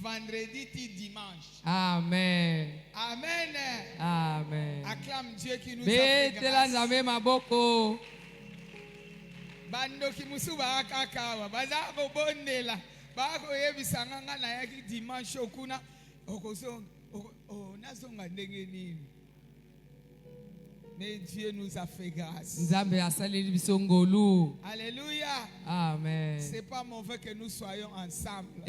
vendredi, dimanche. Amen. Amen. Amen. Acclame Dieu qui nous a fait grâce. Bando ki musu ba kakawa baza ko bondela ba ko yebisanga na yaki dimanche okuna okoso nazonga ndenge nini. Mais Dieu nous a fait grâce. Alléluia. Amen. C'est pas mauvais que nous soyons ensemble.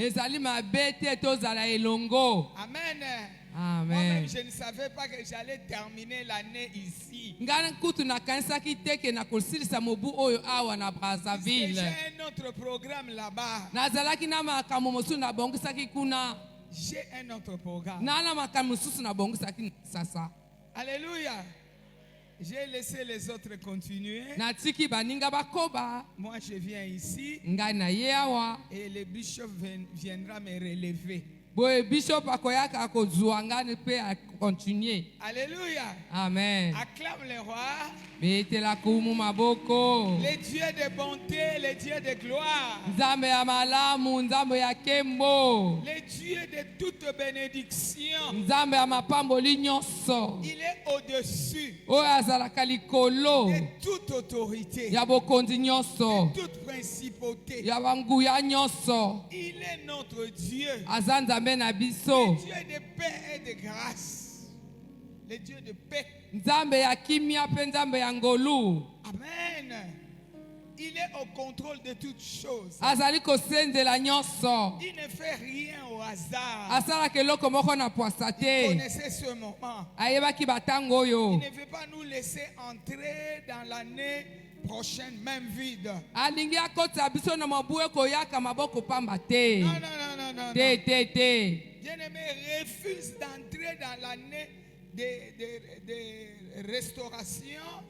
Amen. Amen. Moi-même, je ne savais pas que j'allais terminer l'année ici. Parce que j'ai un autre programme là-bas. J'ai un autre programme. Alléluia. J'ai laissé les autres continuer. Moi, je viens ici. Et le bishop viendra me relever. Alléluia. Amen. Acclame le roi. Le Dieu de bonté, le Dieu de gloire. Le Dieu de toute bénédiction. Il est au-dessus de toute autorité, de toute principauté. Il est notre Dieu. Le Dieu de paix et de grâce. Le Dieu de paix. Amen. Il est au contrôle de toutes choses. Il ne fait rien au hasard. Il connaissait ce moment. Il ne veut pas nous laisser entrer dans l'année prochaine même vide. Non. Bien-aimé, refuse d'entrer dans l'année de restauration.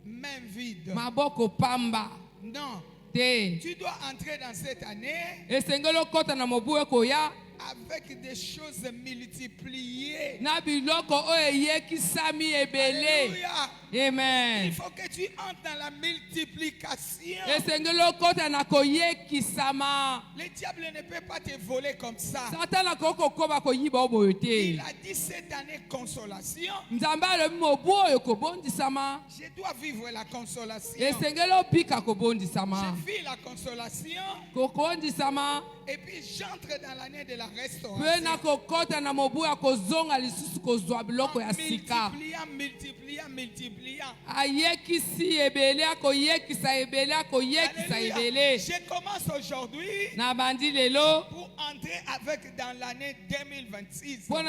Même vide. Non. Tu dois entrer dans cette année avec des choses multipliées. Alléluia. Amen. Il faut que tu entres dans la multiplication. Le diable ne peut pas te voler comme ça. Il a dit cette année consolation. Je dois vivre la consolation. Je vis la consolation. Et puis j'entre dans l'année de la restauration. Multipliant. Alléluia. Je commence aujourd'hui pour entrer avec dans l'année 2026. Il faut que je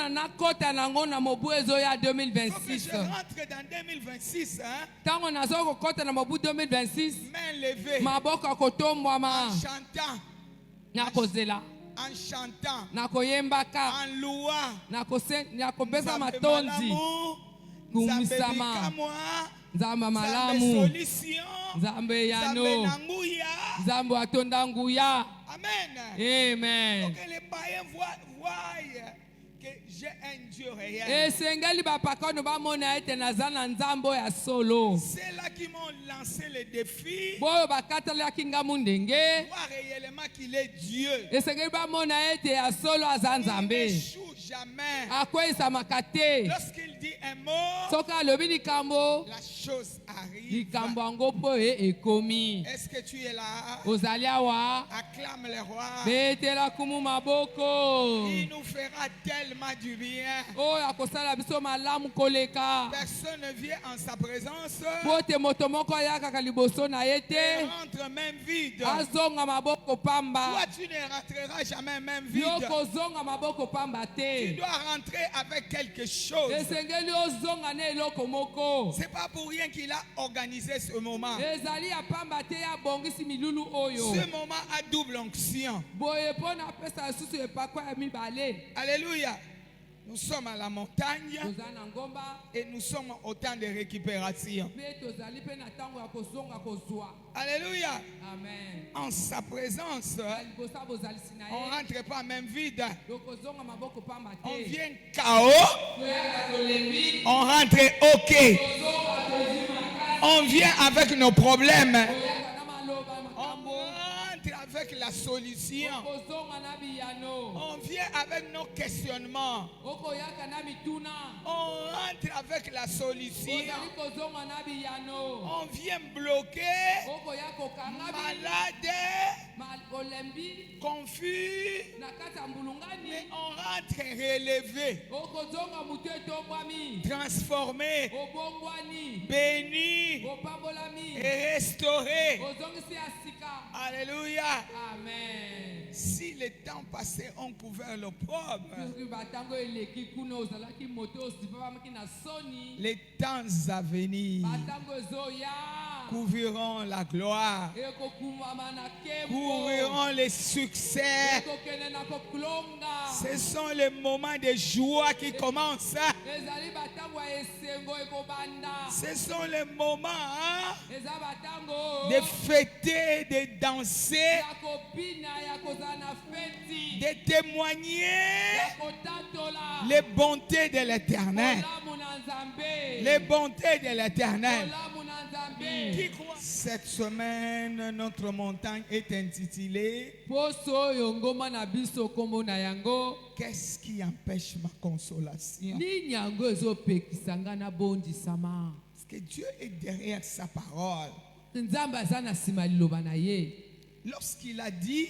rentre dans 2026. Main levée. En chantant. En chantant, en louant, Nzambe malamu, Nzambe yano, Nzambe atonda nguya. Amen. Amen. Donc les païens voient que j'ai un Dieu réel. C'est là qui m'ont lancé le défi. Voir réellement qu'il est Dieu. Il n'échoue jamais. Lorsqu'il dit un mot, la chose arrive. Est-ce que tu es là? Acclame le roi. Il nous fera tellement du bien. Personne ne vient en sa présence et rentre même vide. Toi, tu ne rentreras jamais même vide. Tu dois rentrer avec quelque chose. C'est pas pour rien qu'il a organisé ce moment. Ce moment a double onction. Alléluia. Nous sommes à la montagne et nous sommes au temps de récupération. Alléluia. Amen. En sa présence, on ne rentre pas même vide. On vient KO, on rentre OK. On vient avec nos problèmes. On rentre avec la solution. On vient avec nos questionnements. On rentre avec la solution. On vient bloquer, malade, confus, mais on rentre relevé, transformé, béni et restauré. Alléluia. Amen. Si les temps passés ont couvert l'opprobre, les temps à venir couvriront la gloire, couvriront les succès. Ce sont les moments de joie qui commencent. Ce sont les moments de fêter, de danser, de témoigner les bontés de l'Éternel. Les bontés de l'Éternel. Cette semaine, notre montagne est intitulée Qu'est-ce qui empêche ma consolation? Parce que Dieu est derrière sa parole. Lorsqu'il a dit,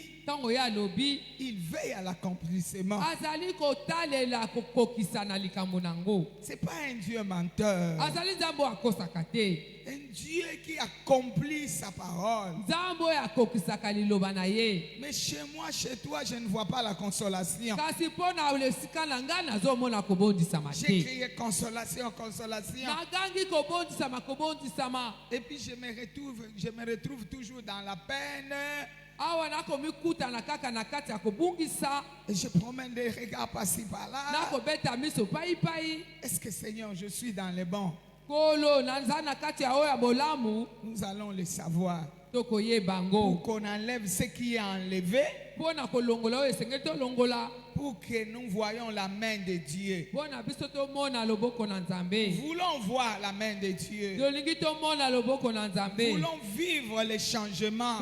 il veille à l'accomplissement. Ce n'est pas un Dieu menteur. Un Dieu qui accomplit sa parole. Mais chez moi, chez toi, je ne vois pas la consolation. J'ai crié consolation, consolation. Et puis je me retrouve toujours dans la peine. Et je promène des regards par-ci par-là. Est-ce que Seigneur, je suis dans les bons? Nous allons le savoir. Pour qu'on enlève ce qui est enlevé. Pour que nous voyions la main de Dieu. Voulons voir la main de Dieu. Voulons vivre les changements.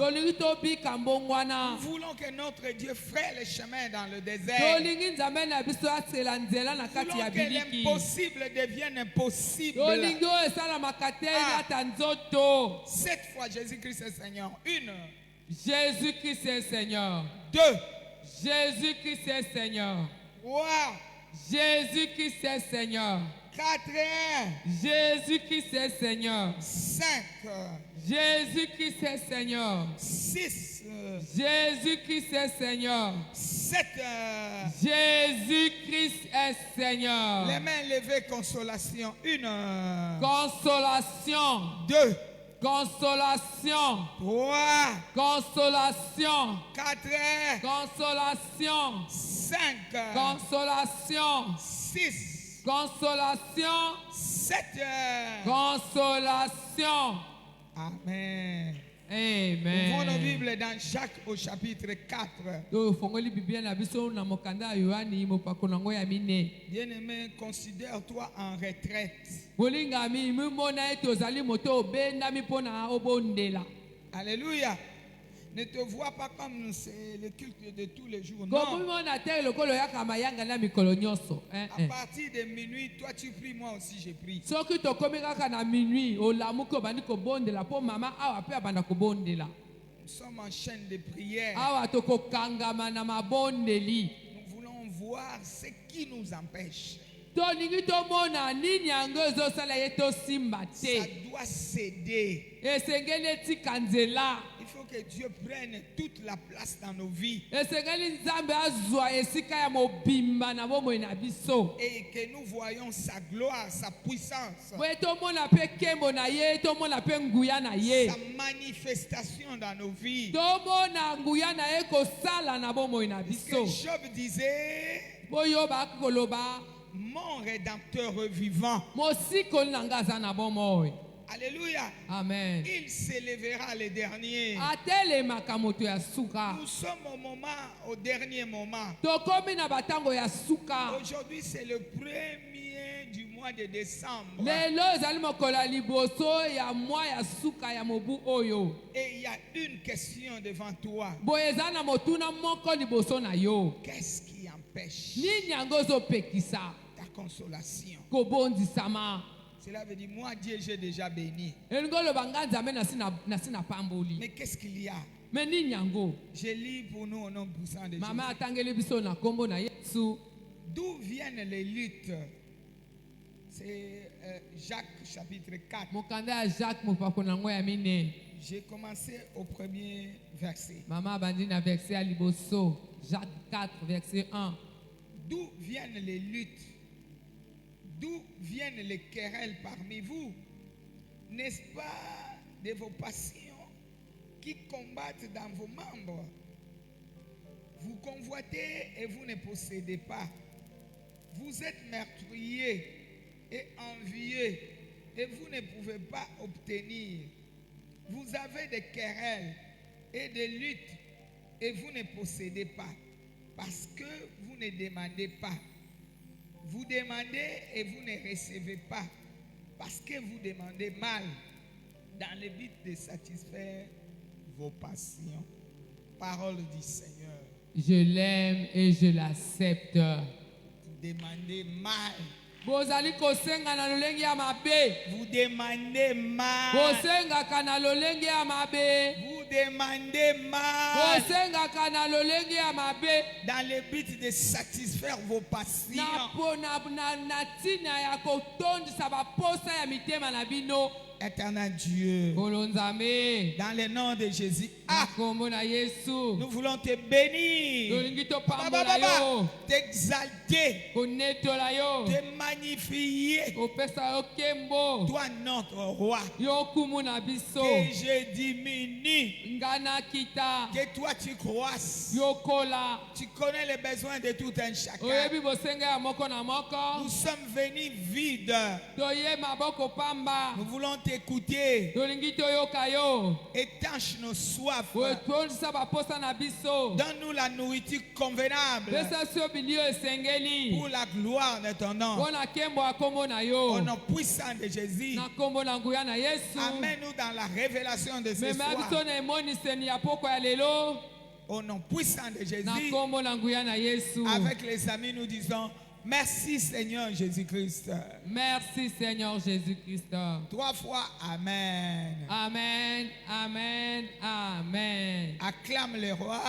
Voulons que notre Dieu ferait le chemin dans le désert. Voulons que l'impossible devienne impossible. Cette fois, Jésus-Christ est Seigneur. Une. Jésus-Christ est Seigneur. Deux. Jésus-Christ est Seigneur. 3. Jésus-Christ est Seigneur. 4. Jésus-Christ est Seigneur. 5. Jésus-Christ est Seigneur. 6. Jésus-Christ est Seigneur. 7. Jésus-Christ est Seigneur. Les mains levées, consolation. 1. Consolation. 2. Consolation. 3. Consolation. 4. Consolation. 5. Consolation. 6. Consolation. 7. Consolation. Amen. Amen. Ouvrons nos Bibles dans Jacques au chapitre 4. Bien-aimé, considère-toi en retraite. Alléluia. Ne te vois pas comme c'est le culte de tous les jours. Non. À partir de minuit, toi tu pries, moi aussi je prie. Nous sommes en chaîne de prière. Nous voulons voir ce qui nous empêche. Ça doit céder. Il faut que Dieu prenne toute la place dans nos vies. Et que nous voyons sa gloire, sa puissance. Sa manifestation dans nos vies. Ce que Job disait, mon rédempteur vivant. Alléluia. Amen. Il s'élèvera le dernier. Nous sommes au dernier moment. Aujourd'hui, c'est le premier du mois de décembre. Et il y a une question devant toi. Qu'est-ce qui empêche ta consolation? Cela veut dire, moi, Dieu, j'ai déjà béni. Mais qu'est-ce qu'il y a? Je lis pour nous au nom puissant de Jésus. D'où viennent les luttes? C'est Jacques chapitre 4. J'ai commencé au premier verset. Jacques 4, verset 1. D'où viennent les luttes? D'où viennent les querelles parmi vous? N'est-ce pas de vos passions qui combattent dans vos membres? Vous convoitez et vous ne possédez pas. Vous êtes meurtriers et envieux et vous ne pouvez pas obtenir. Vous avez des querelles et des luttes et vous ne possédez pas parce que vous ne demandez pas. Vous demandez et vous ne recevez pas parce que vous demandez mal dans le but de satisfaire vos passions. Parole du Seigneur. Je l'aime et je l'accepte. Vous demandez mal. Vous demandez mal. Vous demandez mal. Dans le but de satisfaire vos passions. Éternel Dieu, dans le nom de Jésus, nous voulons te bénir, t'exalter, te magnifier, toi notre roi, que je diminue, que toi tu croisses, tu connais les besoins de tout un chacun. Nous sommes venus vides, nous voulons t'écouter. Étanche nos soifs. Donne-nous la nourriture convenable pour la gloire de ton nom. Au nom puissant de Jésus, amène-nous dans la révélation de ce soir. Au nom puissant de Jésus, avec les amis, nous disons merci Seigneur Jésus-Christ. Merci Seigneur Jésus-Christ. 3 fois Amen. Amen, Amen, Amen. Acclame le roi.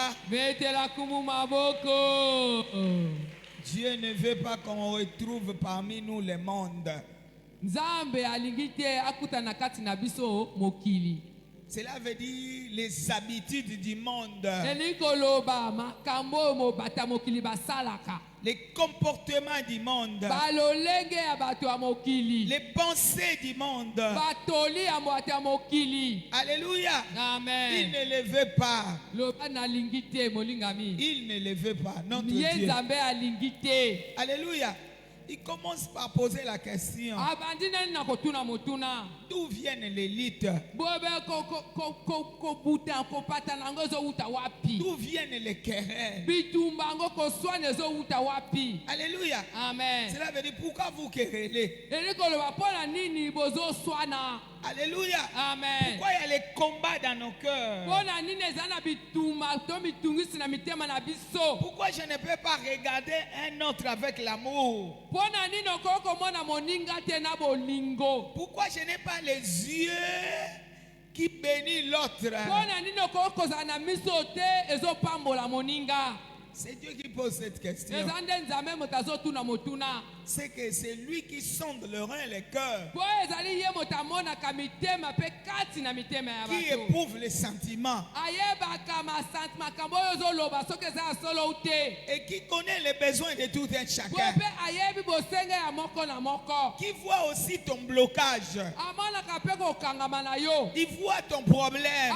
Dieu ne veut pas qu'on retrouve parmi nous le monde. Cela veut dire les habitudes du monde. Les comportements du monde. Les pensées du monde. Alléluia. Amen. Il ne le veut pas. Il ne le veut pas. Notre Dieu. Alléluia. Il commence par poser la question. D'où viennent les luttes? D'où viennent les querelles? Alléluia. Amen. Cela veut dire pourquoi vous querellez? Alléluia. Amen. Pourquoi il y a les combats dans nos cœurs? Pourquoi je ne peux pas regarder un autre avec l'amour? Pourquoi je n'ai pas les yeux qui bénissent l'autre? C'est Dieu qui pose cette question. C'est que c'est lui qui sonde le rein et le cœur, qui éprouve les sentiments et qui connaît les besoins de tout un chacun, qui voit aussi ton blocage, il voit ton problème,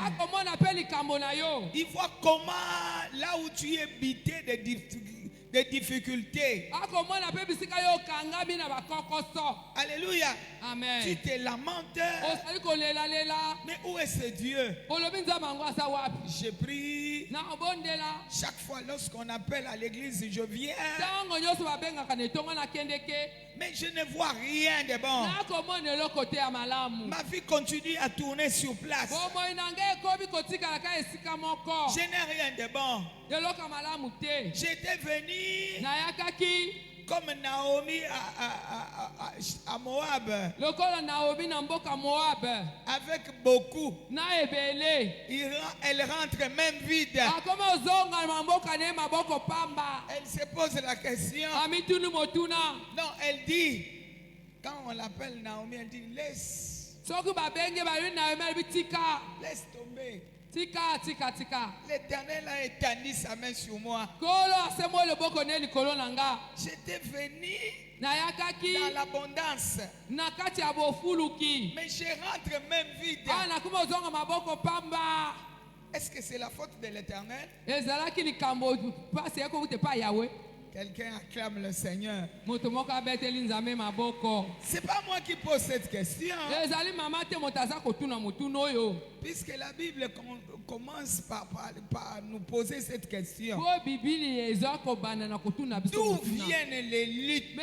il voit comment là où tu es bité des difficultés. Alléluia. Amen. Tu te lamentes. Mais où est ce Dieu? Je prie dit, chaque fois lorsqu'on appelle à l'église, je viens. Mais je ne vois rien de bon. Ma vie continue à tourner sur place. Je n'ai rien de bon. J'étais venu comme Naomi à Moab. Avec beaucoup. Elle rentre même vide. Elle se pose la question. Non, elle dit, quand on l'appelle Naomi, elle dit, laisse tomber. L'Éternel a étendu sa main sur moi. J'étais venu dans l'abondance. Mais je rentre même vide. Est-ce que c'est la faute de l'Éternel? Quelqu'un acclame le Seigneur. C'est pas moi qui pose cette question. Puisque la Bible commence par nous poser cette question. D'où viennent les luttes?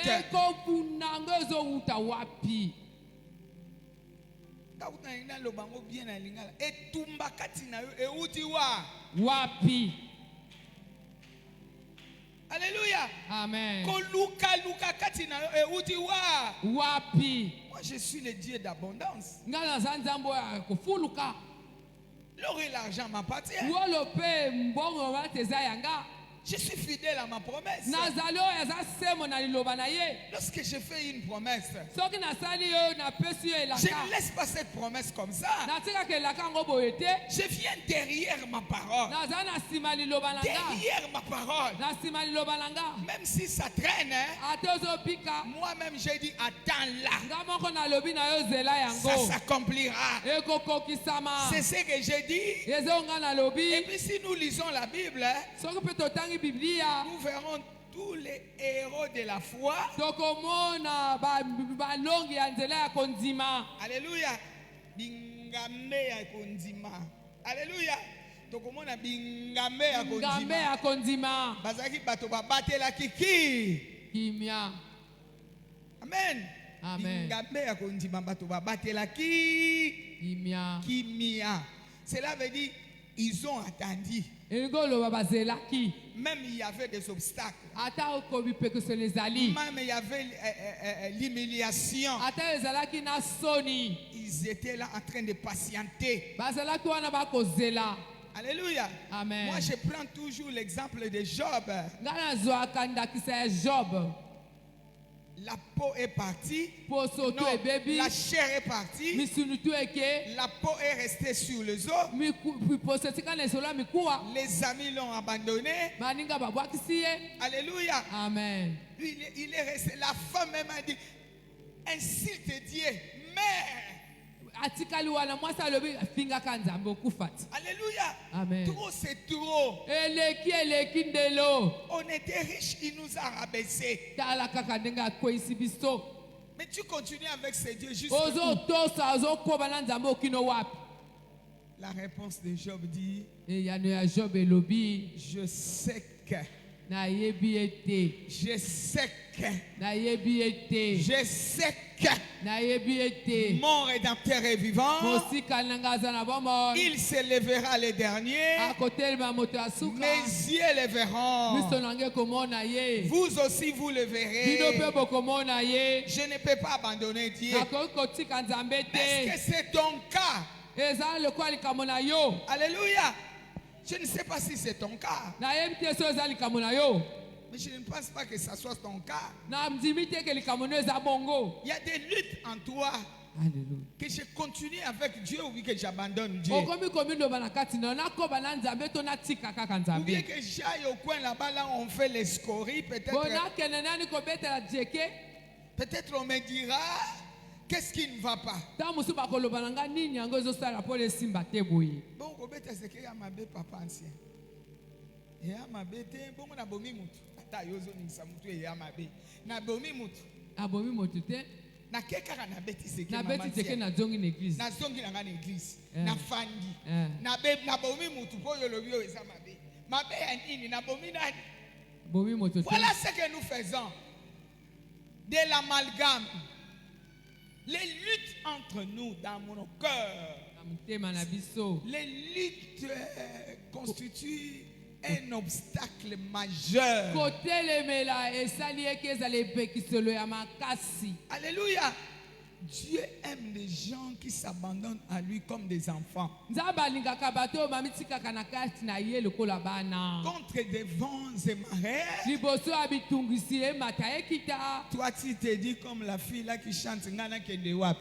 Alléluia. Amen. Moi, je suis le Dieu d'abondance. L'or et l'argent m'appartient. Je suis fidèle à ma promesse. Lorsque je fais une promesse, je ne laisse pas cette promesse comme ça. Je viens derrière ma parole. Derrière ma parole. Même si ça traîne, moi-même j'ai dit attends là. Ça s'accomplira. C'est ce que j'ai dit. Et puis si nous lisons la Bible, nous verrons tous les héros de la foi. Alléluia. Bingambe ya kondima. Alléluia. Tokomona bingambe ya kondima. Bazaki bato babatela kiki. Kimia. Amen. Amen. Bingambe ya kondima bato babatela ki. Kimia. Cela veut dire ils ont attendu. Même il y avait des obstacles. Même il y avait l'humiliation. Ils étaient là en train de patienter. Alléluia. Amen. Moi je prends toujours l'exemple de Job. La peau est partie. Non, la chair est partie. La peau est restée sur les os. Les amis l'ont abandonné. Alléluia. Amen. Il est resté. La femme même a dit, insulte Dieu, mère. Alléluia. Amen. Trop c'est trop. On était riche, il nous a rabaissés. Mais tu continues avec ces dieux jusqu'à la réponse de Job dit, je sais que. Je sais que. Je sais que. Mon Rédempteur est vivant. Il se lèvera le dernier. Mes yeux le verront. Vous aussi vous le verrez. Je ne peux pas abandonner Dieu. Est-ce que c'est ton cas? Alléluia. Je ne sais pas si c'est ton cas. Mais je ne pense pas que ça soit ton cas. Il y a des luttes en toi. Alléluia. Que je continue avec Dieu ou que j'abandonne Dieu. Ou bien que j'aille au coin là-bas, là on fait les scories. Peut-être on me dira, qu'est-ce qui ne va pas? Bon, c'est qu'il y a ma belle papa ancien. Il y a ma belle, bon, on a bomi moutou. Ata yozo ni samutu et ya ma belle. Na bomi moutou. Na kekara na beti seke na beti seke na zongi n'église. Na zongi na église. Na fandi. Na bomi moutou po yo lobio eza ma belle. Voilà ce que nous faisons. De l'amalgame. Les luttes entre nous dans mon cœur. Les luttes constituent un obstacle majeur. Alléluia. Dieu aime les gens qui s'abandonnent à lui comme des enfants. Contre des vents et marées. Toi tu te dis comme la fille là qui chante Ngana Kendewap.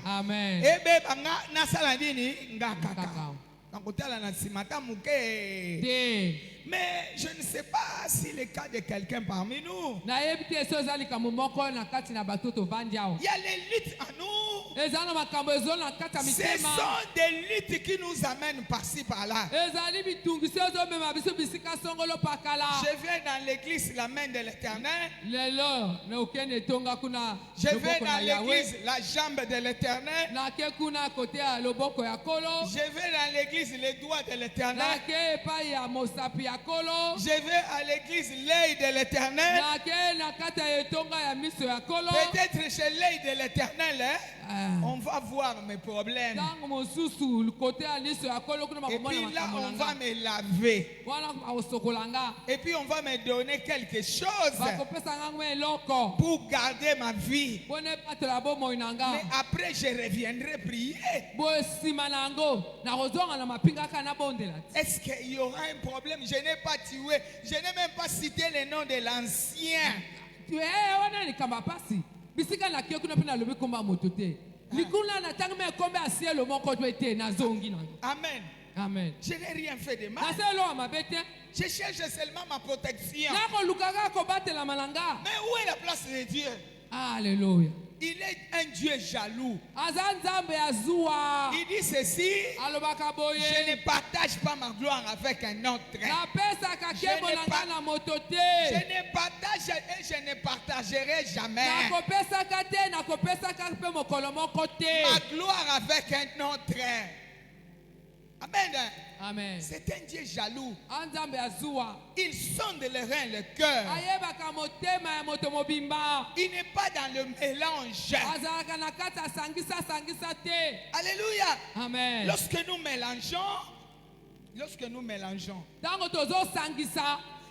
Amen. Mais je ne sais pas si le cas de quelqu'un parmi nous. Il y a les luttes à nous. Ce sont des luttes qui nous amènent par-ci par-là. Je vais dans l'église la main de l'Éternel. Je vais dans l'église la jambe de l'Éternel. Je vais dans l'église les doigts de l'Éternel. Je vais à l'église l'œil de l'Éternel. Peut-être chez l'œil de l'Éternel, on va voir mes problèmes. Et puis là, on va me laver. Et puis on va me donner quelque chose pour garder ma vie. Mais après, je reviendrai prier. Est-ce qu'il y aura un problème? Je n'ai pas tué. Je n'ai même pas cité le nom de l'ancien. Amen. Amen. Je n'ai rien fait de mal. Je cherche seulement ma protection. Mais où est la place de Dieu? Alléluia. Il est un Dieu jaloux. Il dit ceci: je ne partage pas ma gloire avec un autre. Je ne partage et je ne partagerai jamais ma gloire avec un autre. Amen. Amen. C'est un Dieu jaloux. Il sonde le rein, le cœur. Il n'est pas dans le mélange. Alléluia. Amen. Lorsque nous mélangeons,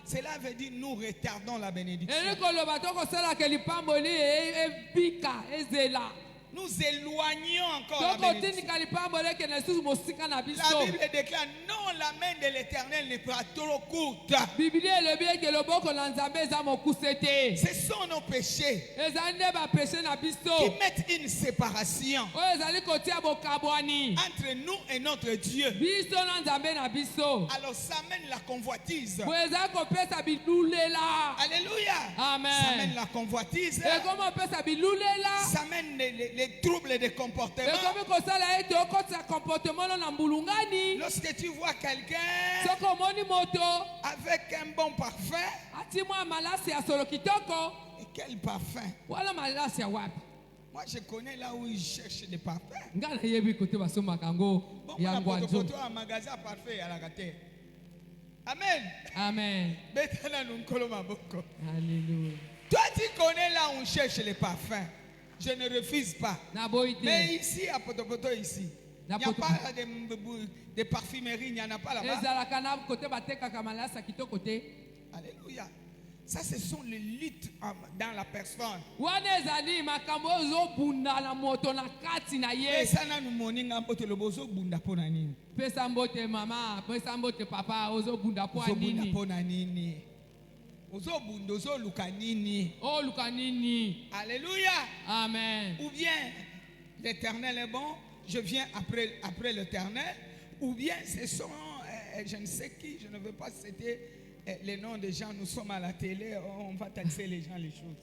cela veut dire nous retardons la bénédiction. Nous éloignons encore la bénédiction. La Bible déclare: non, la main de l'Éternel n'est pas trop courte. Ce sont nos péchés qui mettent une séparation entre nous et notre Dieu. Alors ça amène la convoitise. Alléluia. Amen. Ça amène la convoitise. Ça amène les troubles de comportement. Lorsque tu vois quelqu'un avec un bon parfum, et quel parfum? Moi je connais là où ils cherchent des parfums. Bon, on a un magasin à parfum à la gâte. Amen. Amen. Alléluia. Toi tu connais là où on cherche les parfums. Je ne refuse pas. Mais ici, à Potopoto, ici, il n'y a pas de parfumerie, il n'y en a pas là-bas. Alléluia. Ça, ce sont les luttes dans la personne. Et ça, nous moninga mbote le bozo bunda pona nini. Pesa mbote mama, pesa mbote papa, ozo bunda pona nini. Pona nini. Ozo bunda, ozo luka nini. Oh luka nini. Alléluia. Amen. Ou bien l'Éternel est bon, je viens après l'Éternel. Ou bien ce sont, je ne sais qui, je ne veux pas citer les noms des gens, nous sommes à la télé, on va taxer les gens les choses.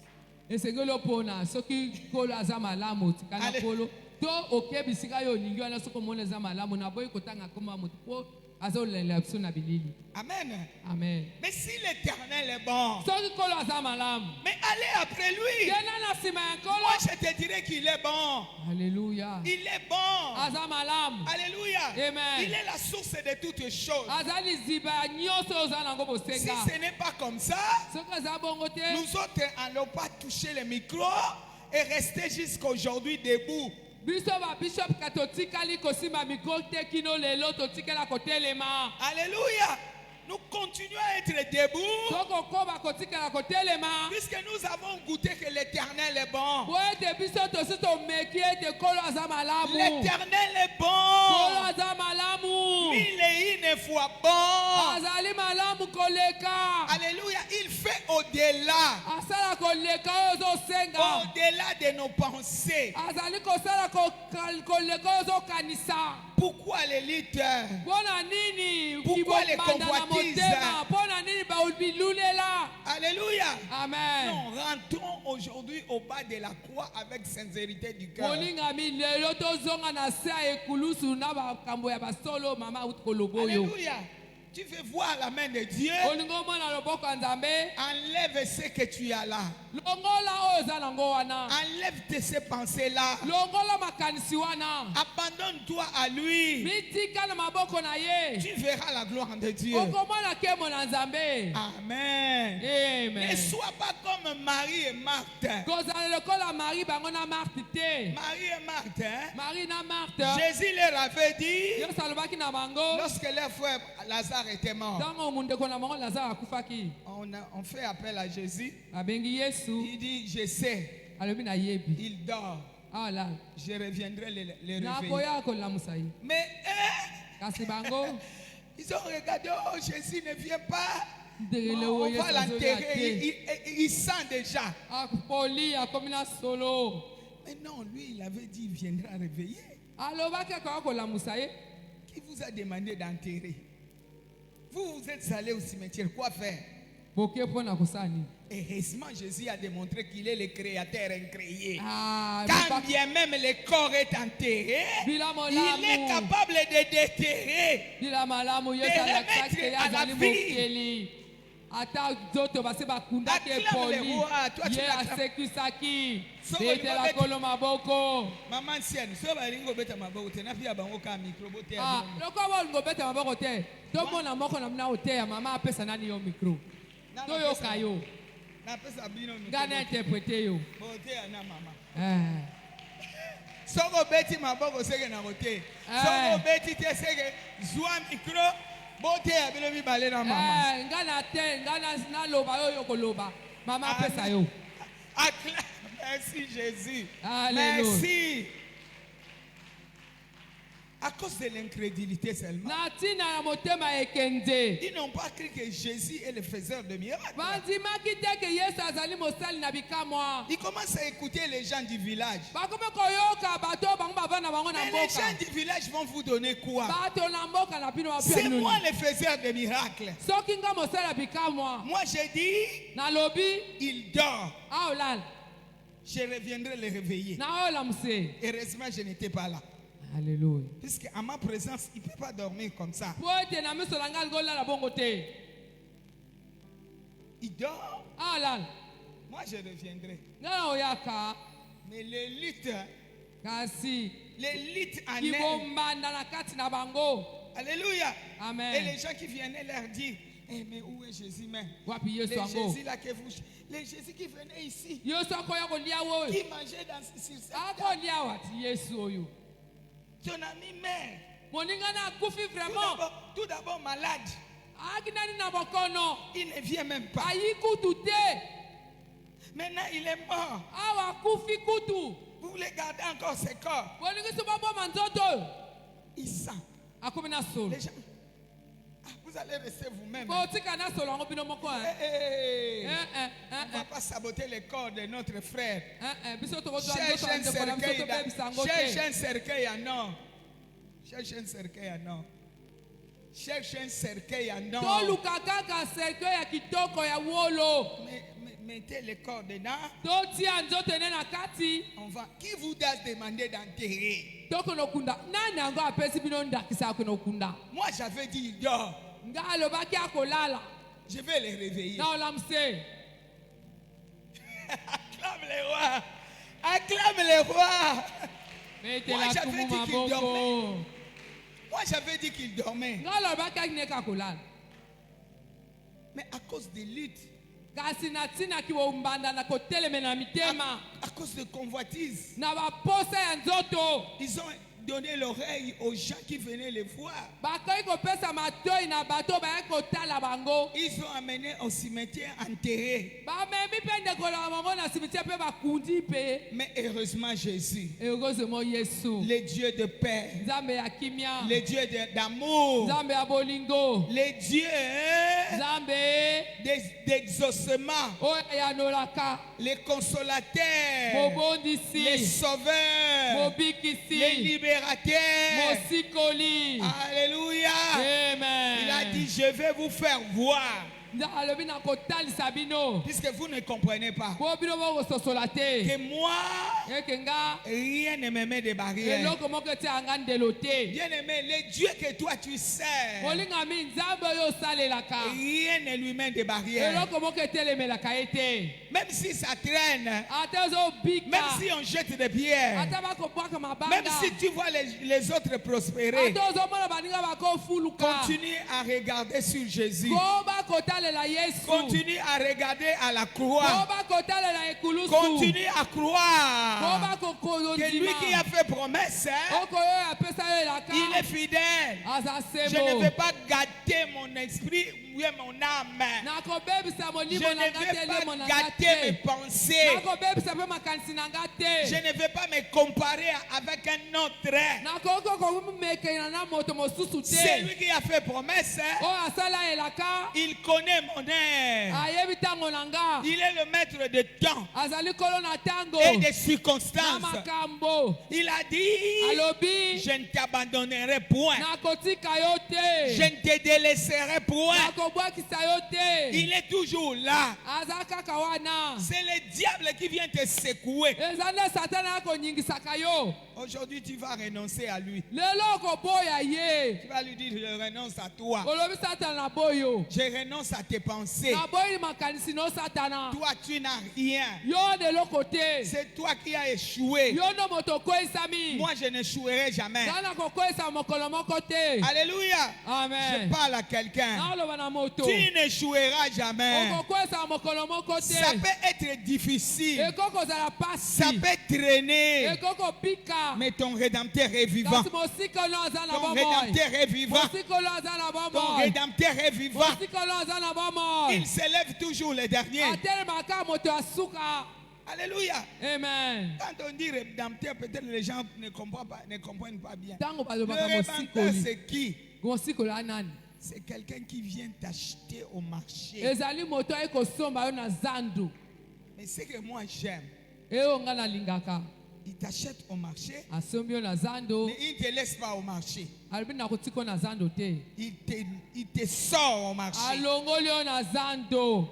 Et c'est que l'opona, ce qui colle à Zamalamu, Kanapolo, to oke bisika yo ningi wana soko mona Zamalamu na boy kotanga koma mutupo Amen. Amen. Mais si l'Éternel est bon, Mais allez après lui. Moi, je te dirais qu'il est bon. Alléluia. Il est bon. Alléluia. Amen. Il est la source de toutes choses. Si ce n'est pas comme ça, nous autres n'allons pas toucher le micro et rester jusqu'à aujourd'hui debout. Alléluia. Nous continuons à être debout puisque nous avons goûté que l'Éternel est bon. L'Éternel est bon. 1001 fois bon. Alléluia. Il fait au-delà. Au-delà de nos pensées. Pourquoi les lutteurs? Pourquoi les convoitises? Alléluia. Amen. Non, rentrons aujourd'hui au bas de la croix avec sincérité du cœur. Alléluia. Tu veux voir la main de Dieu? Enlève ce que tu as là. Enlève ces pensées-là. Abandonne-toi à lui. Tu verras la gloire de Dieu. Amen. Ne sois pas comme Marie et Marthe. Marie et Marthe. Jésus leur avait dit, lorsque leur frère Lazare était mort, on fait appel à Jésus. Il dit, je sais, il dort. Je reviendrai le réveiller. Mais ils ont regardé, oh, Jésus ne vient pas. On va l'enterrer. Il sent déjà. Mais non, lui, il avait dit, il viendra réveiller. Qui vous a demandé d'enterrer? Vous êtes allé au cimetière, quoi faire? Heureusement, Jésus a démontré qu'il est le créateur incréé. Quand bien même le corps est enterré, il est capable de déterrer, de remettre à la vie. Acclame le roi, toi tu Maman sienne, so ba lingo beta maboko te na pia bango ka micro bote ya. Na pesa bino micro. Bote ya na mama. Soko beti maboko sege na bote. Soko beti te sege zwa micro. Bote ya bino mi bale na mama. Merci Jésus. Merci. À cause de l'incrédulité seulement. Ils n'ont pas cru que Jésus est le faiseur de miracles. Ils commencent à écouter les gens du village. Mais les gens du village vont vous donner quoi? C'est moi le faiseur de miracles. Moi j'ai dit, il dort. Je reviendrai le réveiller. Heureusement, je n'étais pas là. Alléluia. Puisque à ma présence, il ne peut pas dormir comme ça. Il dort. Moi, je reviendrai. Mais les luttes en Alléluia. Amen. Et les gens qui venaient leur dire, eh, mais où est Jésus même? Les Jésus là que vous... Les Jésus qui venaient ici, qui mangeaient sur cette table. Ton ami mère, tout d'abord malade. Il ne vient même pas. Maintenant il est mort. Vous voulez garder encore ses corps. Il sent. Les gens, vous allez rester vous-même. On ne va pas saboter le corps de notre frère. Cherche un cercueil en or. Cherche un cercueil en or. Cherche un cercueil en or. Mais mettez le corps dedans. totia nzoto ene na kati On va. Qui vous a demandé d'enterrer? tokonokunda nani yango apesi bino ndakisa ya konokunda Moi, j'avais dit, il dort. nga alobaki akolala Je vais les réveiller. na olamuse Acclame les rois. Acclame les rois. metela j'avais kumu dit qu'il maboko Moi, j'avais dit qu'il dormait. nga alobaki akineka akolala Mais à cause des luttes, kasi na ntina kibombanda na kotelemela mitema à cause de convoitises, na baposa ya nzoto ils ont donné l'oreille aux gens qui venaient les voir. bakoki kopesa matoi na bato bayaki kotala bango Ils ont amené au cimetière enterré. bamemi mpe ndeko na bango na simitiere mpe bakundi mpe Mais heureusement Jésus, ekozemo yesu le Dieu de paix, nzambe ya kimia le Dieu d'amour, nzambe ya bolingo le Dieu nzambe d'exaucement, oyo eyanolaka les consolateurs, les mobondisi sauveurs, les mobikisi libérateurs. mosikoli Alléluia. Il a dit, amen je vais vous faire voir. alobi na kotalisa bino Puisque vous ne comprenez pas po bino bokososola te que moi, eke nga rien ne me met de barrière. eloko moko etianga ndelo te Bien-aimé, le Dieu que toi tu sers, molingami nzambe oyo osalelaka rien ne lui met de barrière. eloko moko etelemelaka ye te Même si ça traîne, ata ozobika même si on jette des pierres, ata bakobwaka même mabanga si tu vois les autres prospérer, ata ozomona baninga bakofuluka continue à regarder sur Jésus. ko bakotalela yesu Continue à regarder à la ko croix. bakotalela ekulusu Continue à ko croire que lui qui bakokondima a fait promesse, hein, oko oyo apesa yo elaka il est fidèle. aza Je ne sembo vais pas gâter mon esprit ou mon âme. nakobebisa Je molimo na ne nga vais te elemo pas na nga gâter mes te pensées. nakobebisa mpe makanisi na nga Je te ne vais pas me comparer avec un autre. nakoki komekena na moto mosusu C'est te lui qui a fait promesse. Hein. oyo asala elaka Il connaît mon heure. ayebi ntango na nga Il est le maître de temps azali kolo na ntango et des na circonstances. makambo Il a dit, alobi je ne t'abandonnerai point. nakotika yo Je te ne te délaisserai point. nakobwakisa yo te Il est toujours là. aza kaka wana C'est le diable qui vient te secouer. eza nde satana akonyigisaka yo Aujourd'hui, tu vas renoncer à lui. lelo okoboya ye Tu vas lui dire, je renonce à toi. olobi satana na boyo Je renonce à tes pensées. naboyi makanisi no satana Toi, tu n'as rien. yo nde eloko te C'est toi qui as échoué. yo ndo moto okweyisami Moi, je n'échouerai jamais. nga na kokweyisa mokolo moko te Alléluia. Je amen parle à quelqu'un. naoloba na moto Tu n'échoueras jamais. okokweyisa mokolo moko Ça te peut être difficile. ekoki kozala Ça pasi peut traîner. ekoki kopika Mais ton rédempteur est vivant. kasi mosikolo aza na Ton bomoi rédempteur est vivant. mosikolo aza na Ton bomoi rédempteur est vivant. mosikolo aza na bomoi Il s'élève toujours le dernier. atelemaka moto ya suka Alléluia. amen Quand on dit rédempteur, peut-être les gens ne comprennent pas bien. ntango Le balobaka rédempteur, mosikoli c'est qui? mosikolo anani C'est quelqu'un qui vient t'acheter au marché. ezali moto aye kosomba yo na zandu Mais ce que moi j'aime, eyo nga nalingaka il t'achète au marché, asombi yo na zando mais il ne te laisse pas au marché. alobi nakotika yo na zando te Il te sort au marché. alongoli yo na zando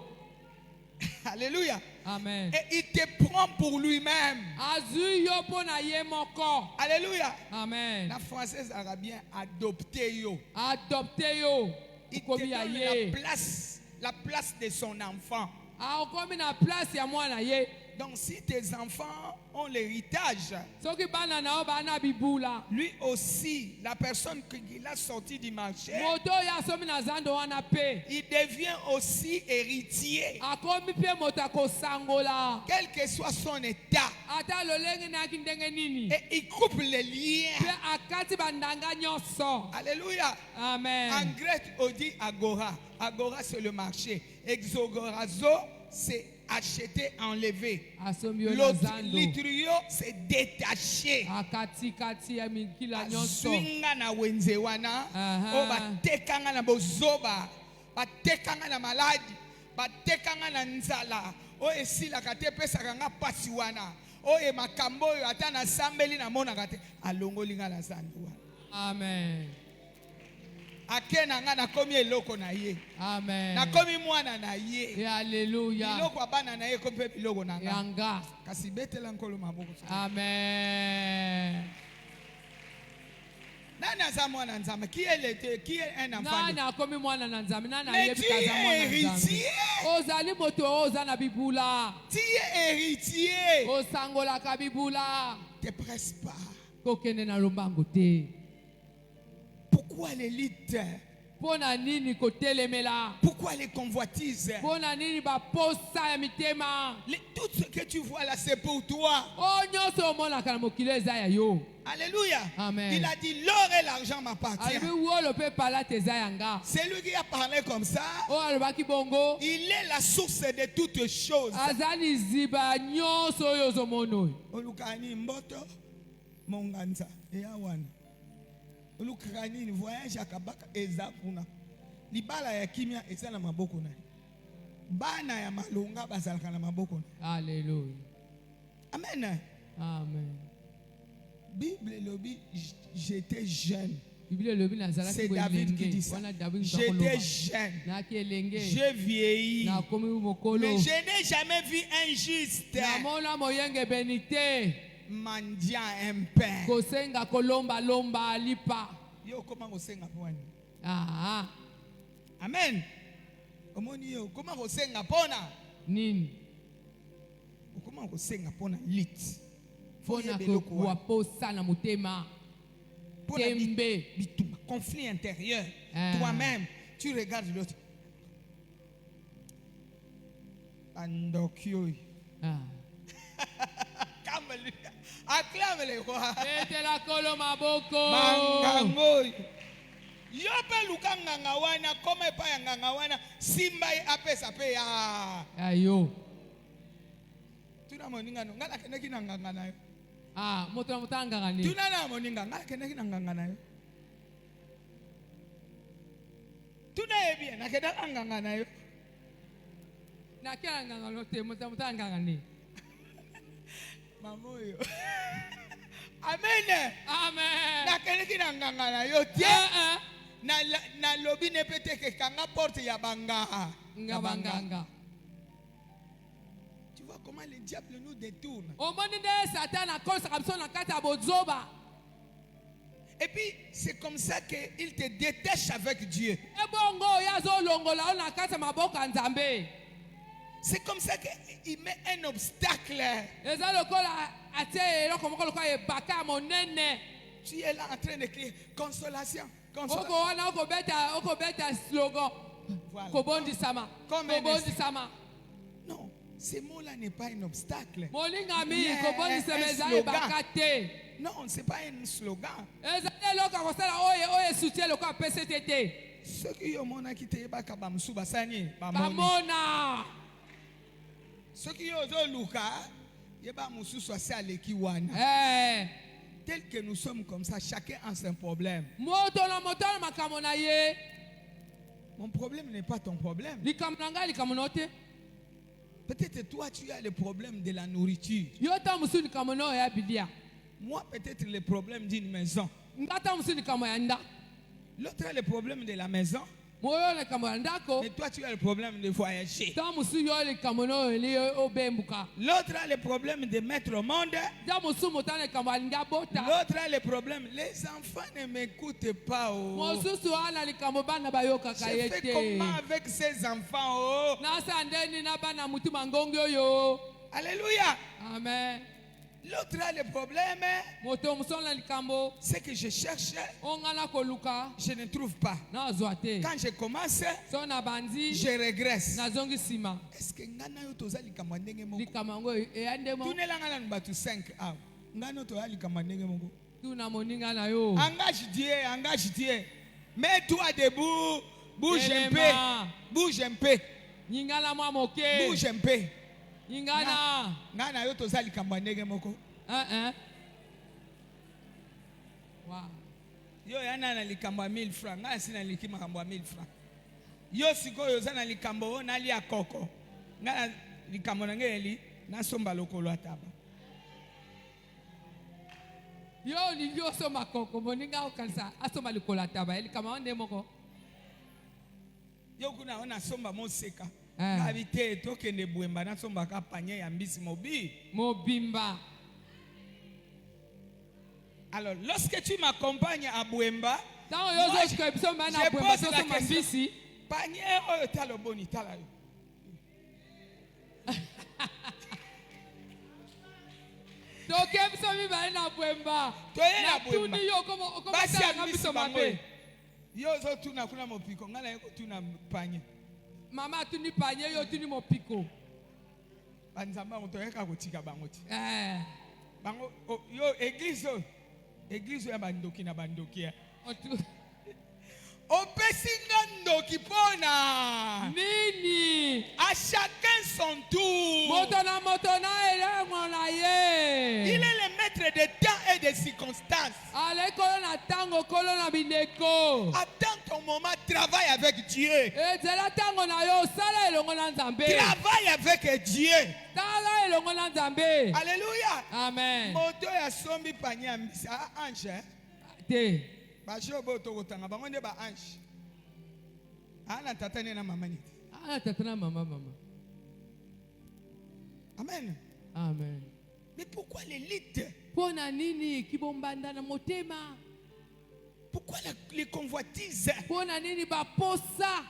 Alléluia. amen Et il te prend pour lui-même. azwi yo mpo na ye moko Alléluia. amen La française arabien adopté yo. adopte yo Il te okomi ya donne ye la place de son enfant. akomi na place ya mwana ye Donc si tes enfants ont l'héritage, soki bana na yo bana bibula lui aussi, la personne qui l'a sorti du marché, moto oyo asomi na zando wana mpe il devient aussi héritier. akomi mpe moto akosangola Quel que soit son état. ata lolenge nayaki ndenge nini Et il coupe les liens. mpe akati bandanga nyonso Alléluia. En amen grec, on dit agora. Agora, c'est le marché. Exogorazo, c'est acheter, enlever. asombi yo na zando L'itrio, c'est détaché. akatikati ya mikila nyonso Azwinga na wenze wana. Aha. O batekanga na bozoba. Batekanga na maladi. Batekanga na nzala. O esilaka te pesaka nga pasi wana. O e makambo oyo ata na sambeli na monaka te. Alongoli nga na zando wana. amen akena nga nakomi eloko na ye. Amen. Nakomi mwana na ye. Hallelujah. Biloko abana na ye ko mpe biloko na nga. Yanga. Kasi betela nkolo maboko. Amen. Nani aza mwana nzambe? Qui est un enfant? Nani akomi mwana na nzambe? Nani Mais tu ayebika es za mwana na nzambe? héritier. Ozali moto oza na bibula. Tu es héritier. Osangolaka bibula. Ne te presse pas. Kokende na lombango te. Pourquoi l'élite? Pona nini kotelemela? Pourquoi les convoitises? Pona nini ba posa ya mitema? Tout ce que tu vois là, c'est pour toi. O nyoso mona kana mokile eza ya yo. Alléluia. Amen. Il a dit l'or et l'argent m'appartiennent. Alibi wolo pe pala teza yanga. C'est lui qui a parlé comme ça. O alobaki bongo. Il est la source de toutes choses. Azali ziba nyoso oyo zomono. Olukani mboto monganza eyawana. Olukani ni voyage akabaka ezakuna. Libala ya kimia eza na maboko na. Bana ya malonga bazalaka na maboko na. Alléluia. Amen. Amen. Bible lobi j'étais jeune. C'est David qui dit ça. J'étais jeune. J'ai vieilli. Mais je n'ai jamais vu un juste mendiant un pain. Yo comment osenga pona? Amen. Omoni yo comment osenga pona? Nini? Comment osenga pona lit? Pona ko posa na mutema. Tembe. Conflit intérieur. Toi-même, tu regardes l'autre. Andokyo. Acclame les rois. Mangango. Yope lukanga ngawana kome pa ya ngawana simba apesa pe ya. Ayo. Tuna moninga no ngala keneki na ngangana yo. Moto na mutanga ngani. Tuna na moninga ngala keneki na ngangana yo. Tuna ebi na keda ngangana yo. Na kela ngangano te moto na mutanga ngani. Mamoyo. Amen. Amen. Na keneki na ngangana yo tie. Na lobi ne pete ke kanga porte ya banga. Ngabanganga. Tu vois comment le diable nous détourne. Et puis c'est comme ça qu'il te détache avec Dieu. C'est comme ça qu'il met un obstacle. Tu es là en train de crier consolation. Voilà. Non, ce mot-là n'est pas un obstacle. Non, ce n'est pas un slogan. Ceux qui ont quitté ceux qui ont Luka, tel que nous sommes comme ça, chacun a son problème. Mon problème n'est pas ton problème. Peut-être toi tu as le problème de la nourriture. Moi peut-être le problème d'une maison. L'autre a le problème de la maison. Mais toi tu as le problème de voyager. L'autre a le problème de mettre au monde. L'autre a le problème. Les enfants ne m'écoutent pas. Je fais comment avec ces enfants? Alléluia. Amen. L'autre a le problème, c'est que je cherche, je ne trouve pas. Quand je commence, je régresse. Est-ce que ngana toza likamba ndenge moko? Tunela ngana mbatu 5 ans. Ngana toza likamba ndenge moko. Engage Dieu. Mets-toi debout, bouge un peu. Bouge un peu. Bouge un peu. Ngana yo toza likamba ndenge moko. Wow. Yo yana na likamba 1000 francs. Ngana sina likima kamba 1000 francs. Yo sikoyo za na likambo na lia koko. Ngana likambo na ngeli na somba lokolo ataba. Yo ni yo somba koko moninga okansa asomba likolo ataba likama onde moko. Yokuna on a somba moseka. Habité tokende Bwemba na somba ka panier ya mbisi mobi. Mobimba. Alors, lorsque tu m'accompagnes à Bwemba, moi, je pose la question. Panier oyo talo boni tala yo. Donc, je suis allé à Bwemba. Tu es à Bwemba. Basi ya mbisi bangoye. Yo zo tuna kuna mopiko ngala yeko tuna panier. Mama tuni panier yo tuni mopiko. Banzamba motoyeka kotika bangoti. Bango yo église ya bandoki na bandokia. Opesi ndoki pona. Nini? À chacun son tour. Motona ele ngona ye. Il est le maître des temps et des circonstances. Ale kolona tango kolona bindeko. Attends ton moment, travaille avec Dieu. Ezela tango na yo sala elongo na Nzambe. Travaille avec Dieu. Tala elongo na Nzambe. Alléluia. Amen. Moto ya sombi panya mbisa ange. Te. Bajo boto kotanga bango nde ba ange. Ana tata ne na mama ni. Ana tata na mama. Amen. Amen. Mais pourquoi l'élite? Pona nini kibombanda na motema? Pourquoi les convoitises? Pona nini ba posa?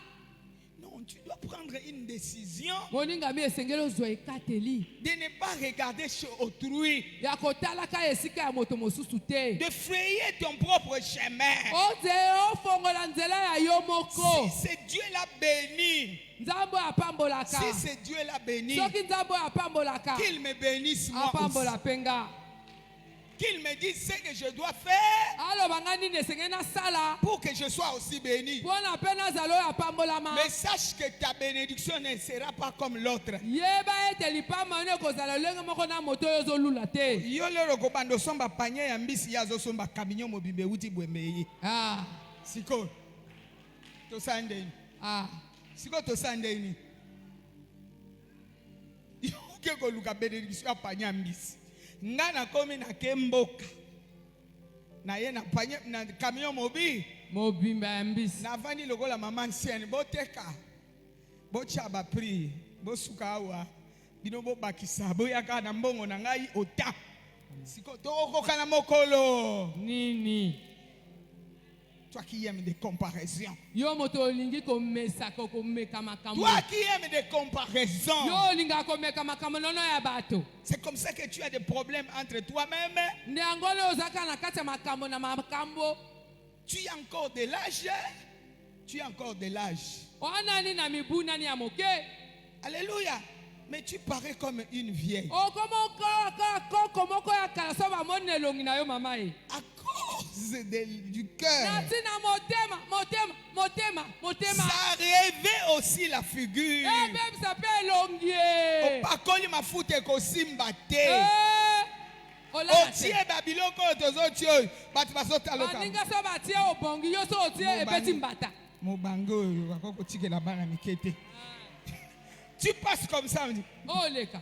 Non, tu dois prendre une décision Moninga mi esengelo zo ekateli. de ne pas regarder chez autrui. Ya kotala ka esika ya moto mosusu te. De frayer ton propre chemin. Oze ofongola nzela ya yo moko. Si c'est Dieu l'a béni. Nzambo apambolaka. Si c'est Dieu l'a béni. Soki nzambo apambolaka. Qu'il me bénisse moi apambola aussi. penga. Qu'il me dise ce que je dois faire Alo bangani ne sengena sala. pour que je sois aussi béni. Pona pena zalo ya pambolama. Mais sache que ta bénédiction ne sera pas comme l'autre. Yeba ete lipama ne kozala lenge moko na moto yo zolula te. Yo lero ko bando somba panye ya mbisi ya zo somba camion mobimbe uti bwembe. Siko. To sande. Siko to sande ni. Yo ke ko luka bénédiction panye ya mbisi. Ngana komi na kemboka. Na ye na panye na camion mobimba ya mbisi. Na vani lokola mama ancienne boteka. Bocha ba pri, bosuka awa. Bino bo bakisa boyaka na mbongo na ngai ota. Siko to okokana mokolo. Nini? Toi qui aimes des comparaisons. Yo moto lingi ko mesa ko meka makambo. Toi qui aimes des comparaisons. Yo linga ko meka makambo nono ya bato. C'est comme ça que tu as des problèmes entre toi-même. Ne angolo ozaka na kati makambo na makambo. Tu as encore de l'âge. Tu as encore de l'âge. Onani na mibuna ni amoke. Alléluia. Mais tu parais comme une vieille. Oh comment ya kala so ba monelongi na yo mama e. À cause du cœur. Natina motema. Ça révèle aussi la figure. Même ça peut longier. Pas koli mafuta ko simba te. Otie babiloko tozo tio bat basota loka. Baninga so batie obongi yo so otie ebeti mbata. Mobango bakoko tikela bana mikete. Tu passes comme ça, on dit. Oh leka.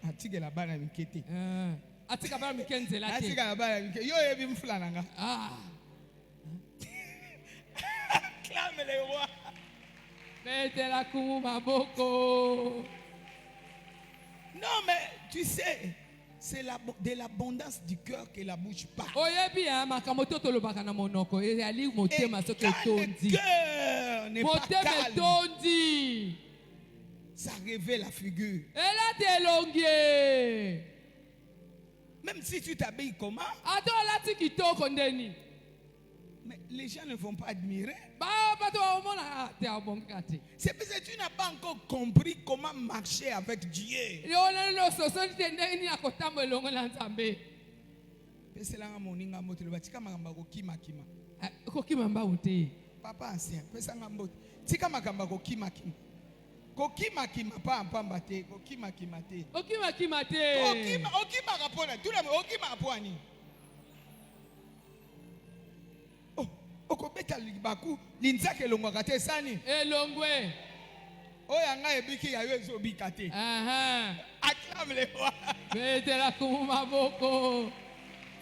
Atika la bana mikete. Atika bana mikenze la te. Atika la bana mikete. Yo ebi mfulana nga. Clame le roi. Mete la kumu maboko. Non mais tu sais, c'est de l'abondance du cœur que la bouche parle. Oyebi makamoto to lobaka na monoko. Ali motema so ke tondi. Cœur n'est pas calme. Tondi. Ça révèle la figure. Elle a des longues. Même si tu t'habilles comment. Mais les gens ne vont pas admirer. C'est parce que tu n'as pas encore compris comment marcher avec Dieu. Papa ancien, kokima kima pa mpamba te, kokima kima te. Okima kima te. Okima kapona, tout le monde okima aponi. Oh, okobeta libaku, linzake longwa te sani. Longwe. Oyanga ebiki ya yezo bikate. Acclame le roi. Mete la kumu maboko.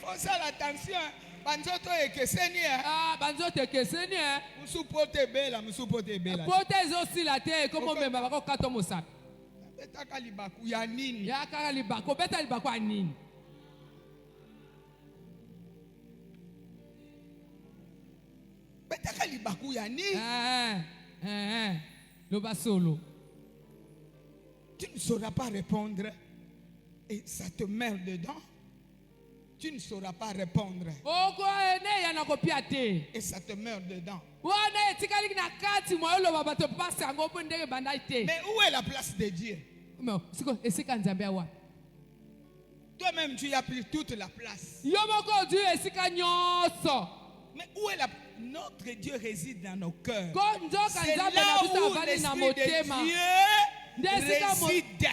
Faut ça l'attention. Banzoto ekeseni Ah, banzoto ekeseni musupote bela. Pote aussi la terre comme on memba bako kato musa. Betaka libaku ya nini? Ya kaka libako beta libako anini. Betaka libaku ya nini? Loba solo. Tu ne sauras pas répondre et ça te met dedans. Tu ne sauras pas répondre et ça te meurt dedans. Mais où est la place de Dieu? Toi-même, tu y as pris toute la place. Mais où est la place? Notre Dieu réside dans nos cœurs. C'est là où l'Esprit de Dieu réside.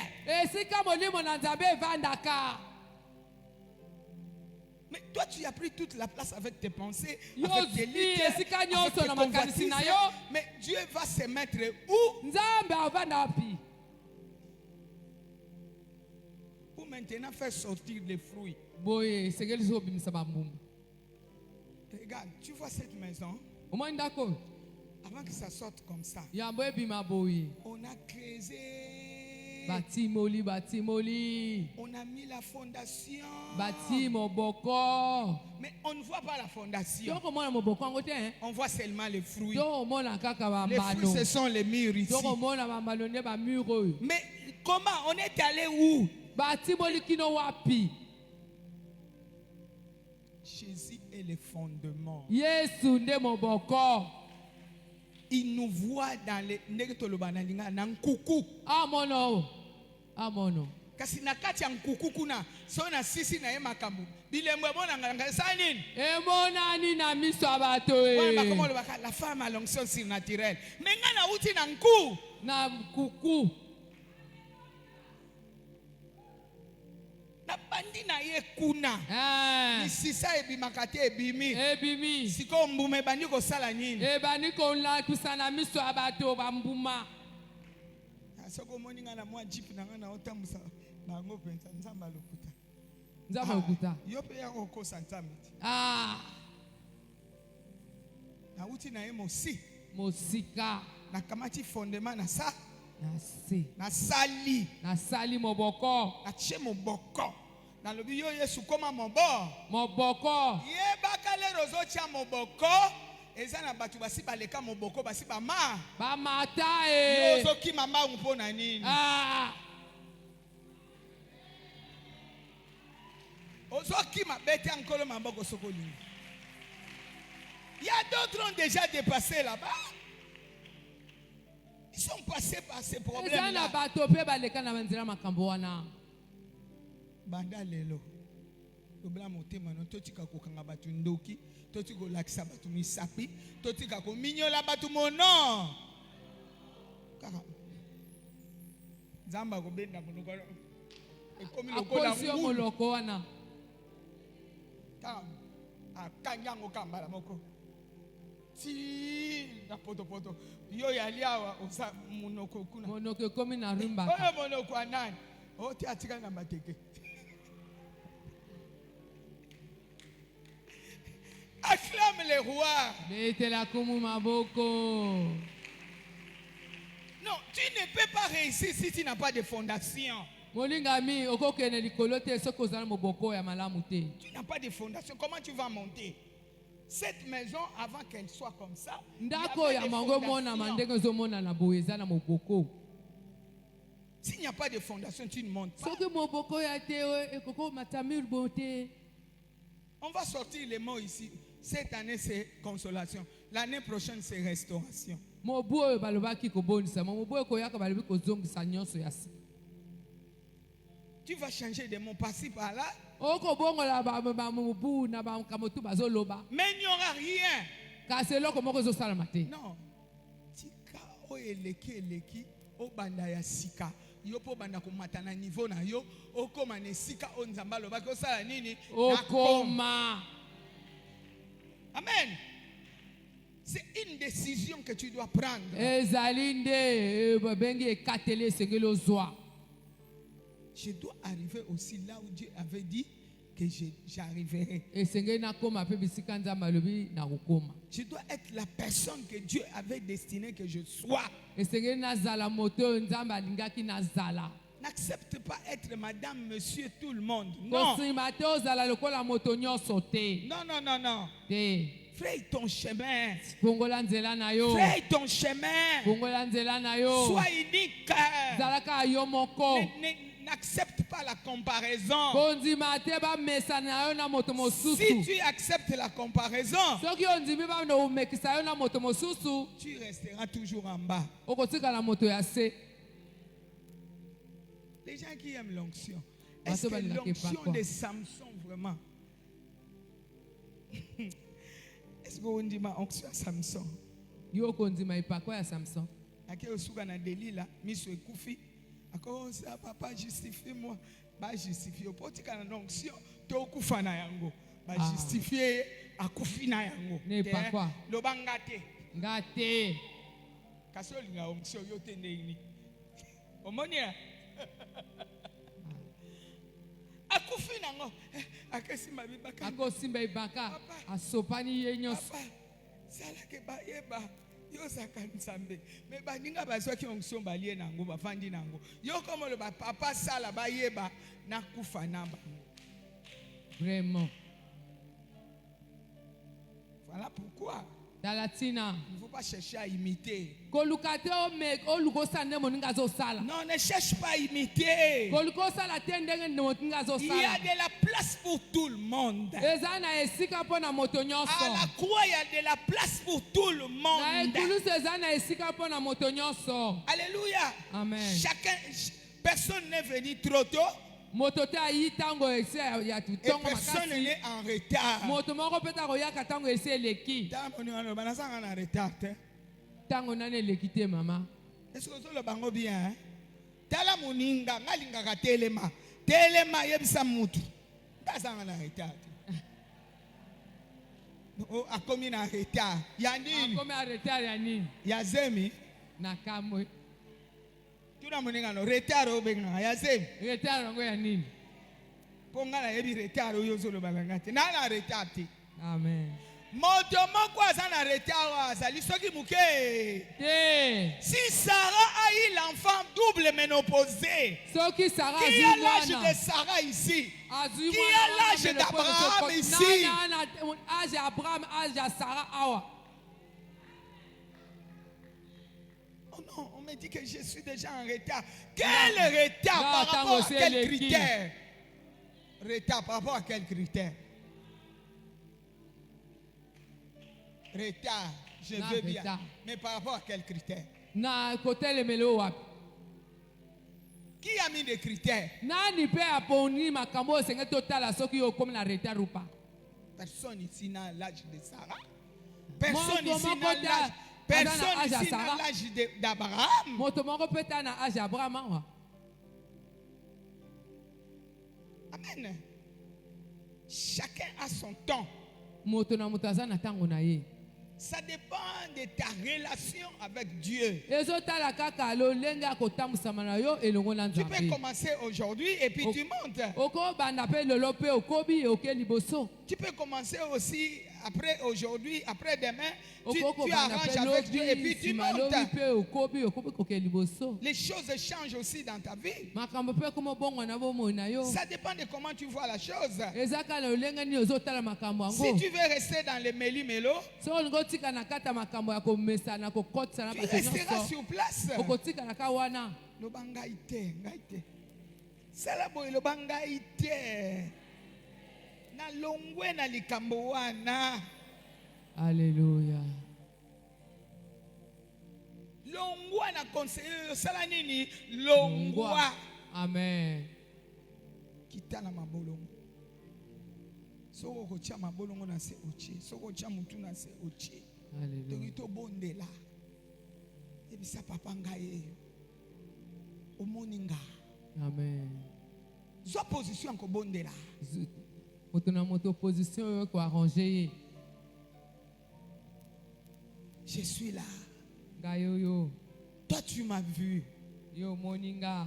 Mais toi, tu as pris toute la place avec tes pensées, avec tes luttes, avec tes convoitises. Mais Dieu va se mettre où? Pour maintenant faire sortir les fruits. Regarde, tu vois cette maison? Avant que ça sorte comme ça, on a creusé. On a mis la fondation. Mais on ne voit pas la fondation. On voit seulement les fruits. Les fruits, ce sont les murs ici. Mais comment? On est allé où? Jésus est le fondement. Il nous voit dans les nkoukou. Kasi na kati ya nkoukou kuna so na sisi na ye makambo bilembo ebona nganga sanini emonani na miso abato la femme a l'onction surnaturelle mais nga na uti na nku na nkuku na bandi na ye kuna misisa ebimaka te ebimi siko mbuma ebandi kosala nini ebandi kolakisa miso abato bambuma soko moninga na mwa jeep na nga na otambusa na ngo penza nzamba lokuta yo pe ya kokosa nzambe na uti na ye mosika na kamati fondement na sa na sali moboko na che moboko na lobi yo Yesu koma moboko ye bakale rozo cha moboko ezana batu basi baleka moboko basi bama mata yozo ki mama mpona nini ozo ki mabete ankolo maboko sokoli. Il y a d'autres ont déjà dépassé là-bas. Ils sont passés par ces problèmes là. Banda lelo obla motema no totika kokanga batu ndoki totika lakisa batu misapi totika ko minyola batu mono kaka nzamba ko benda monoko ekomi lokola wana ta akanyango kambala moko ti na poto yo yaliawa osa monoko kuna monoko ekomi na rumba oyo monoko anani oti atika na mateke. Acclame les rois. Non, tu ne peux pas réussir si tu n'as pas de fondation. Tu n'as pas de fondation. Comment tu vas monter? Cette maison, avant qu'elle soit comme ça, il y avait des fondations. S'il n'y a pas de fondation, tu ne montes pas. On va sortir les mots ici. Cette année, c'est consolation. L'année prochaine, c'est restauration. Tu vas changer de mots par-ci, par-là. Mais il n'y aura rien. Non. Tika o eleki o banda ya sika. Yo po banda ko matana niveau na yo o koma ne sika o nzamba lo ba ko sala nini okoma. Amen. C'est une décision que tu dois prendre. Je dois arriver aussi là où Dieu avait dit que j'arriverai. Je dois être la personne que Dieu avait destinée que je sois. N'accepte pas être madame, monsieur, tout le monde. Non. Non. Fais ton chemin. Fais ton chemin. Sois unique. N'accepte pas la comparaison. Si tu acceptes la comparaison, tu resteras toujours en bas. Les gens qui aiment l'onction, est-ce que l'onction de Samson vraiment? Est-ce que on dit ma onction à Samson? Ça, papa, justifie-moi. Bah, justifie. Au petit cas, l'onction, tu as kufana yango. Bah, justifier à kufina yango. N'est pas quoi? Le bangate. Gâté. Kasol nga onction yote neini. Omonia. Akufina yango. Akesima bibaka. Akosimba ibaka. Asopani yenyos. Papa, sala ke ba yeba. Yo sakansambe me baninga bazwaki onction balie nango bafandi nango yo comme le papa sala bayeba na kufa namba vraiment. Voilà pourquoi il ne faut pas chercher à imiter. Non, ne cherche pas à imiter. Il y a de la place pour tout le monde. À la croix, il y a de la place pour tout le monde. Alléluia. Amen. Personne n'est venu trop tôt. Et personne n'est en retard. Est-ce que vous avez bien? Tala muninga ngalinga ka telema yebisa mutu tazanga na retard. Oh, akomi na retard. Ya nini? Ya zemi na kamwe. Tuna muninga no retard obenga ya zemi. Retard ngo ya nini? Ponga na yebi retard oyo zolo bagangate. Na na retard ti. Amen. Moto moko aza na retard azali soki muke. Si Sarah a eu l'enfant double ménopausé, qui a l'âge de Sarah ici? Qui a l'âge d'Abraham ici? Âge Abraham, âge Sarah awa. Oh non, on me dit que je suis déjà en retard. Quel retard par rapport à quel critère? Retard par rapport à quel critère? Retard, je veux bien. Mais par rapport à quel critère? Qui a mis des critères? Personne ici n'a l'âge de Sarah. Personne ici n'a l'âge d'Abraham. Amen. Chacun a son temps. Ça dépend de ta relation avec Dieu. Tu peux commencer aujourd'hui et puis tu montes. Tu peux commencer aussi après aujourd'hui, après demain. Tu arranges avec Dieu et puis tu montes. Les choses changent aussi dans ta vie. Ça dépend de comment tu vois la chose. Si tu veux rester dans les méli-mélo, tu resteras sur place. Alléluia. Longwa na conseiller sala nini longwa. Amen. Kitana mabolongo. Soko kocha mabolongo na se ochi. Soko kocha mutu na se ochi. Alléluia. Tokito bondela. Ebisa papa ngaye. Omoninga. Amen. Zo position ko bondela. Motona moto position ko arranger. Je suis là. Gayoyo. Toi tu m'as vu. Yo moninga.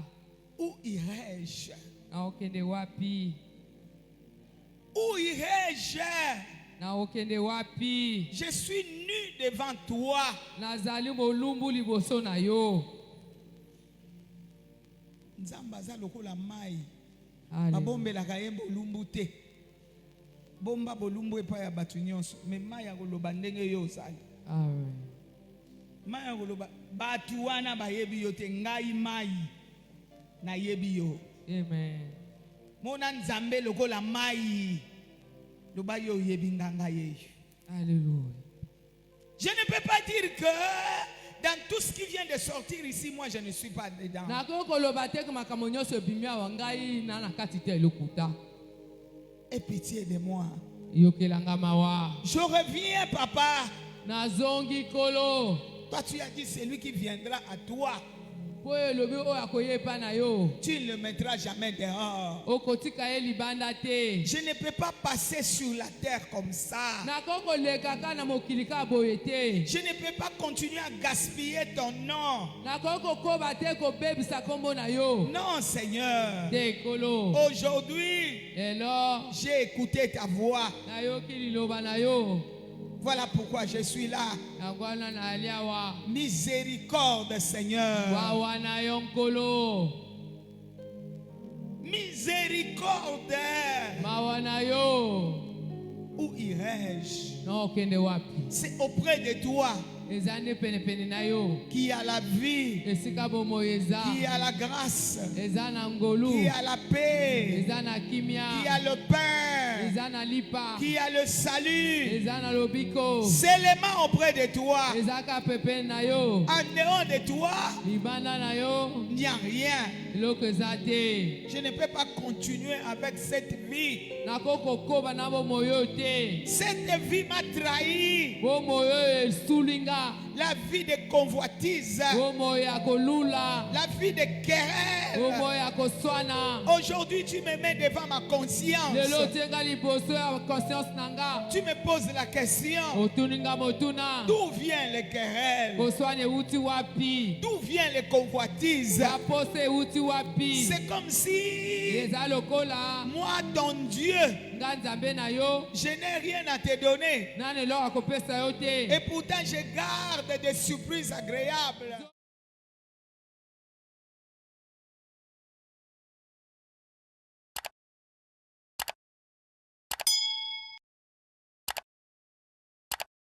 Où irais-je? Aokende wapi? Où irai-je? Na okende wapi? Je suis nu devant toi. Nazali molumbu liboso na yo. Nzamba za lokola mai. Allez. Babombelaka ye bolumbu te. Bomba bolumbu epa ya batu nyonso. Me mai ya koloba ndenge yo ozali. Amen. Mai ya koloba batu wana bayebi yo te ngai mai na yebi yo. Amen. Mona nzambe lokola mai. Loba yo yebi nganga ye. Alléluia. Je ne peux pas dire que dans tout ce qui vient de sortir ici, moi je ne suis pas dedans. Aie pitié de moi. Je reviens, papa. Toi, tu as dit c'est lui qui viendra à toi. Tu ne le mettras jamais dehors. Je ne peux pas passer sur la terre comme ça. Je ne peux pas continuer à gaspiller ton nom. Non, Seigneur. Aujourd'hui, j'ai écouté ta voix. Voilà pourquoi je suis là. Miséricorde, Seigneur. Miséricorde. Où irai-je? C'est auprès de toi qui a la vie, qui a la grâce, qui a la paix, qui a le pain, qui a le salut. Seulement auprès de toi. En dehors de toi, il n'y a rien. Je ne peux pas continuer avec cette vie. Cette vie m'a trahi. La vie de convoitise. La vie de querelle. Aujourd'hui, tu me mets devant ma conscience. Tu me poses la question. D'où viennent les querelles? D'où viennent les convoitises? C'est comme si moi, ton Dieu, je n'ai rien à te donner. Et pourtant, je garde des surprises agréables.